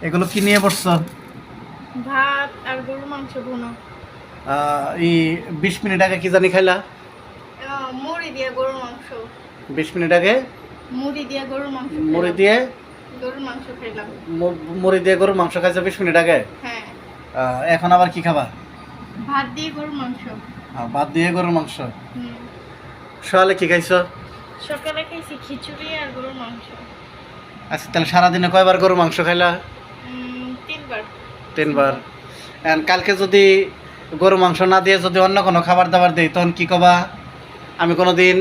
এগুলো কি নিয়ে বসছো? ভাত আর গরুর মাংস ভুনো। এই 20 মিনিট আগে কি জানি খাইলা? মুড়ি দিয়ে গরুর মাংস। 20 মিনিট আগে মুড়ি দিয়ে গরুর মাংস। মুড়ি দিয়ে গরুর মাংস খেলাম। মুড়ি দিয়ে গরুর মাংস খাইছো 20 মিনিট আগে? হ্যাঁ। এখন আবার কি খাবা? ভাত দিয়ে গরুর মাংস। ভাত দিয়ে গরুর মাংস। হুম। সকালে কি খাইছো? সকালে খাইছি খিচুড়ি আর গরুর মাংস। আচ্ছা, তাহলে সারাদিনে কয়বার গরুর মাংস খাইলা? 3বার। 3বার। কালকে যদি গরুর মাংস না দিয়ে যদি অন্য কোনো খাবার দাবার দেই তখন কি কবা? আমি কোনোদিন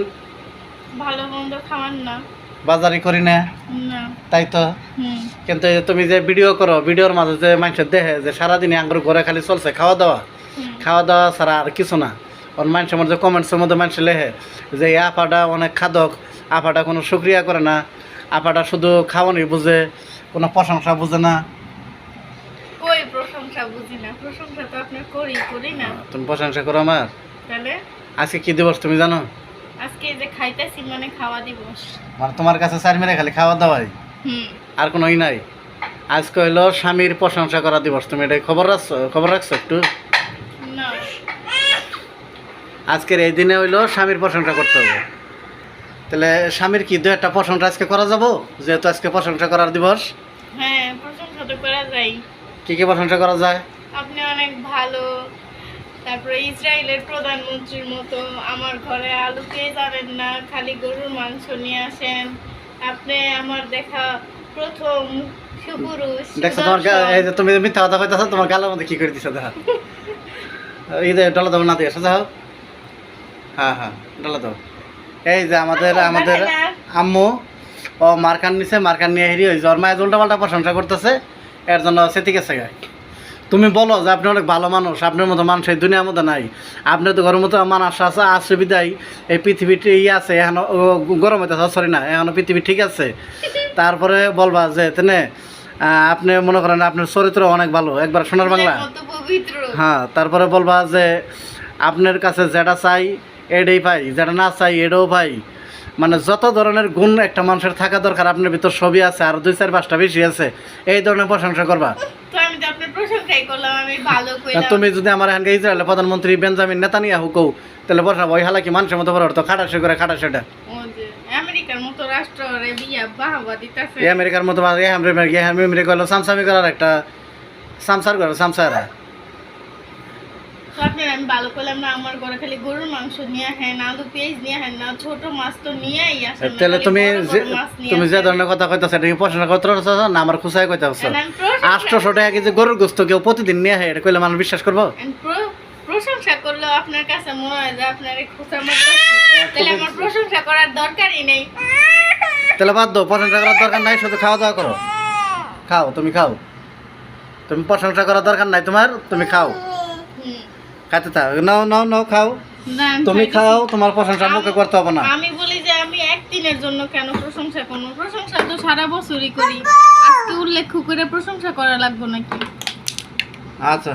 ভালো মন্দ খাওয়ান না। বাজারই করি না। না। তাই তো। কিন্তু এই যে তুমি যে ভিডিও করো, ভিডিওর মাঝে যে মানুষের দেখে যে সারাদিনে আঙ্গুর ঘরে খালি চলছে খাওয়া দাওয়া ছাড়া আর কিছু না। ওর মানুষের মধ্যে কমেন্টসের মধ্যে মানুষ লেখে যে এই আপাটা অনেক খাদক, আপাটা কোনো শুক্রিয়া করে না, আপাটা শুধু খাওয়ানি বুঝে, কোনো প্রশংসা বুঝে না। কই প্রশংসা বুঝি না, প্রশংসা তো আপনি করি না। তুমি প্রশংসা করো আমার? তাহলে আজকে কি দিবস তুমি জানো? আজকে যে খাইতেছি মানে খাওয়া দিবস। মানে তোমার কাছে 4 মিনিট খালি খাওয়া দাওয়াই, আর কোনো ই নাই? আজকে হইলো স্বামীর প্রশংসা করা দিবস। তুমি এটা খবর রাখছো একটু? না। আজকের এই দিনে হইলো স্বামীর প্রশংসা করতে হবে। তাহলে স্বামীর কি 2-1টা প্রশংসা আজকে করা যাবো, যেহেতু আজকে প্রশংসা করার দিবস? হ্যাঁ, প্রশংসা তো করা যায়। কি কি প্রশংসা করা যায়? আপনি অনেক ভালো, তারপরে ইসরায়েলের প্রধানমন্ত্রীর মতো আমার ঘরে আলু পেঁয়াজ আনেন না, খালি গরুর মাংস নিয়ে আসেন। আপনি আমার দেখা প্রথম সুপুরুষ। দেখছো তোমার এই যে তুমি মিথ্যা কথা কইতাছো, তোমার গালের মধ্যে কি করে দিছো দেখা। এই যে ডলা দাও না দিয়ে সোজা হোক। হ্যাঁ ডলা দাও। এই যে আমাদের আম্মু ও মার্কান নিছে, মার্কান নিয়ে হেরি হয়েছে, ওর মায়ের উল্টা পাল্টা প্রশংসা করতেছে, এর জন্য সেটি গেছে গায়ে। তুমি বলো যে আপনি অনেক ভালো মানুষ, আপনার মতো মানুষ এই দুনিয়ার মধ্যে নাই, আপনার তো ঘরের মতো মানুষ আছে, অসুবিধাই এই পৃথিবীটি আছে, এখন গরম হইতেছে, সরি না, এখন পৃথিবী ঠিক আছে। তারপরে বলবা যে তেনে আপনি মনে করেন আপনার চরিত্র অনেক ভালো, একবার সোনার বাংলা। হ্যাঁ, তারপরে বলবা যে আপনার কাছে যেটা চাই এটাই পাই, যেটা না চাই এটাও পাই। মানে যত ধরনের গুণ একটা মানুষের থাকা দরকার আপনার ভিতর সবই আছে, আর 2-4-5টা বেশি আছে, এই ধরনের প্রশংসা করবা। তুমি যদি আমার এখানকে ইসরায়েলের প্রধানমন্ত্রী বেঞ্জামিন নেতানিয়াহু কও, তাহলে বসা ওই হালা কি মানুষের মতো বড় তো খাটাসে করে খাটাসেটা আমেরিকার মতো রাষ্ট্রে বিয়া বাহবা দিতেছে। আমেরিকার মতো আমেরিকা হলো সামসামি করার একটা সামসার করে সামসারা। আমি ভালো করলাম না, আমার ঘরে খালি গরুর মাংস নিয়ে হ্যাঁ না, আলু পেঁয়াজ নিয়ে হ্যাঁ না, ছোট মাছ তো নিয়েই আসে। তাহলে তুমি যে ধরনের কথা কইতাছ এটা কি প্রশ্ন করতেছ না আমার খুশাই কইতাছ? 800 টাকা কেজি গরুর গোশত কেউ প্রতিদিন নিয়ে হয়, এটা কইলে মানুষ বিশ্বাস করবো? প্রশংসা করলে আপনার কাছে মনে হয় যে আপনার খুশা মতো, তাহলে আমার প্রশংসা করার দরকারই নেই। তাহলে বাদ দাও, প্রশংসা করার দরকার নাই, শুধু খাওয়া দাওয়া করো। খাও, তুমি খাও, তুমি প্রশংসা করার দরকার নাই তোমার, তুমি খাও, খাইতে থাক, নাও খাও, তুমি খাও, তোমার প্রশংসা মুখে করতে হবে না। আমি বলি যে আমি একদিনের জন্য কেন প্রশংসা করব? প্রশংসা তো সারা বছরই করি, আজকে উল্লেখ করে প্রশংসা করা লাগবে নাকি? আচ্ছা।